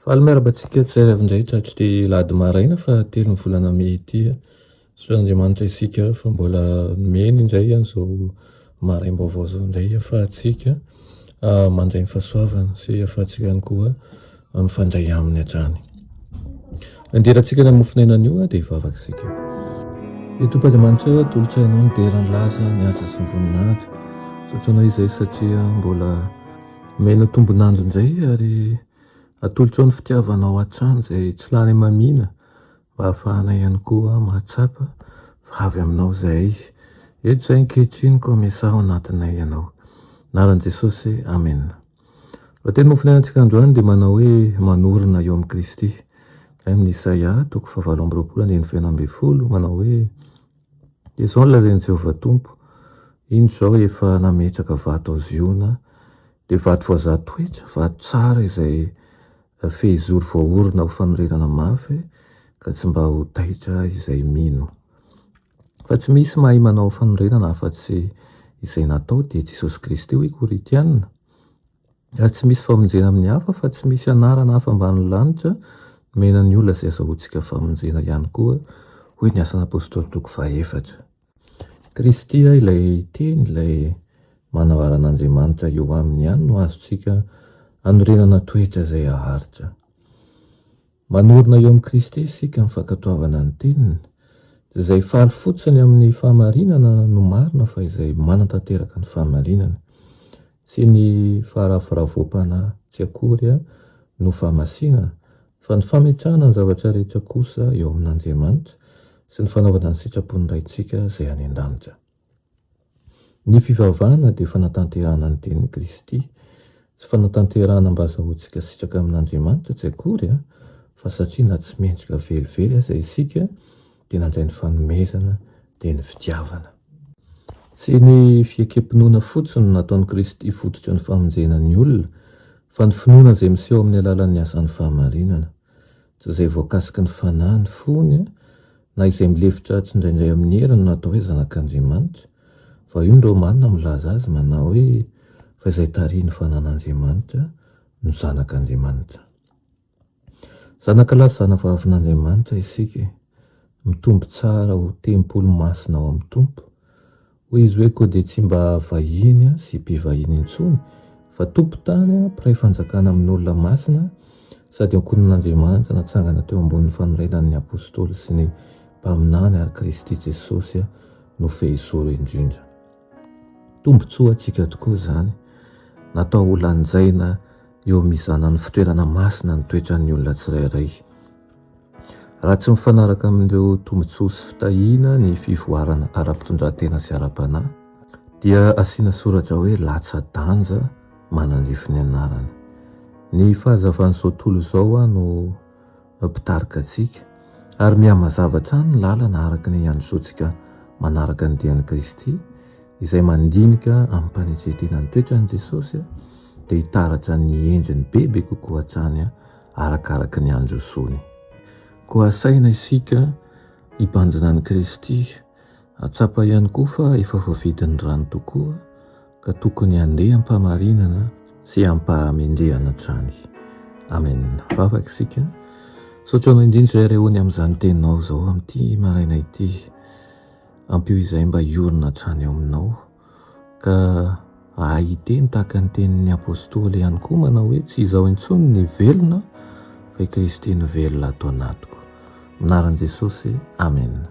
Fahaly-miarabantsika tsy ary avy-indray tratry ty lahady maraina fa telo ny volana May ity. Soran'Andriamanitra isika fa mbola meny indray zao maraim-baovao zao indray ahafahantsika mandray ny fahasoavana sy ahafahantsika ihany koa mifandray aminy hatrany. Anderantsika namofonenana io dia hivavaka isika. Tompoandriamanitra tolotra ianao ny deran'ny laza ny asa sy ny voninahitra. Sotranao izay satria mbola mena tombonandro indray ary atolotrao ny fitiavanao hatrany izay tsy lany mamina mba hahafahanay ihany koa mahatsapa fa avy aminao izay. Eto izay ankehitriny koa miasao anatinay ianao. Anaran'i Jesosy, amen. Teny mofonenantsika androany dia manao hoe manorina eo amin'ny Kristy. Izay amin'ny Isaia 7:20 manao hoe dia izao ny lazain'i Jehovah Tompo, iny izao efa nametraka vato aoziona, dia vato voazaha toetra, vato tsara izay fehizoro voaorina ho fanorenana mafy ka tsy mba ho taitra izay mino. Fa tsy misy mahay manao fanorenana afa-tsy izay natao dia Jesosy Kristy hoy Koritianina. Ary tsy misy famonjena amin'ny hafa fa tsy misy anarana hafa ambany lanitra menan'ny olona izay azahoantsika famonjena ihany koa, hoy ny Asan'ny Apôstôly 4. Kristy ilay teny ilay manavaran'Andriamanitra eo aminy ihany no azontsika anorenana toetra izay haharitra. Manorina eo amin'ny Kristy isika mifankatoavana ny teniny, izay faly fotsiny amin'ny fahamarinana no marina fa izay manantanteraka ny fahamarinana. Tsy ny faharavoravoapana tsy akory no fahamasinana, fa ny fametrahana ny zavatra rehetra kosa eo amin'Andriamanitra sy ny fanaovana ny sitrapony raintsika izay any an-danitra. Ny fivavahana dia fanatanterahana ny tenin'i Kristy, tsy fanatanterahana mba azahoantsika sitraka amin'Andriamanitra tsy akory fa satria na tsy mendrika velively aza isika dia nandray ny fanomezana dia ny fitiavana. Tsy ny fiekempinoana fotsiny nataon'i Kristy fototra ny famonjena ny olona, fa ny finoana izay miseho amin'ny alalan'ny asan'ny fahamarinana. Tsy izay voakasiky ny fanahy ny fony na izay milefitra tsy indraindray amin'ny heriny natao hoe zanak'Andriamanitra, fa io ny Romanina milaza azy manao hoe fa izay tarihin'ny fanan'Andriamanitra no zanak'Andriamanitra. Zanaka lahy sy zanavavin'Andriamanitra isika, mitombo tsara ho tempolo masina ao amin'ny Tompo. Hoy izy hoe koa dia tsy mba vahiny sy mpivahiny intsony, fa tompo-tany mpiray fanjakana amin'olona masina sady ankonin'Andriamanitra natsangana teo ambonin'ny fanorenan'ny apôstôly sy ny mpaminany ary Kristy Jesosy no fehizoro indrindra. Tombotsoa antsika tokoa izany, natao ho lanjaina eo mizanan'ny fitoerana masina ny toetran'ny olona tsirairay. Raha tsy mifanaraka amin'ireo tombotsoa sy fitahiana ny fivoarana ara-pitondran-tena sy ara-panahy, dia asiana soratra hoe latsa-danja manandrify ny anarany. Ny fahazavan'izao tontolo izao no mpitarika antsika ary mihamazavatra ny lalana araka ny androsoantsika manaraka ny dian'i Kristy, izay mandinika amin'ny mpanetsetena ny toetran'i Jesosy dia hitaratra ny endriny bebe kokoa hatrany arakaraka ny androsoany. Koa saina isika hibanjina an'i Kristy, atsapa ihany koa fa efa voavidin'ny rano tokoa ka tokony handeha ampahamarinana sy ampahamendrehana hatrany. Amen. Vavaka isika. Sotranao indrindra izay rehony amin'izany teninao izao amin'ity maraina ity. Ampio izay mba hiorina hatrany ao aminao ka ahiteny tahaka ny tenin'ny apôstôly ihany koa manao hoe tsy izaho intsony ny velona fa i Kristy ny velona ato anatiko. Anaran'i Jesosy, amen.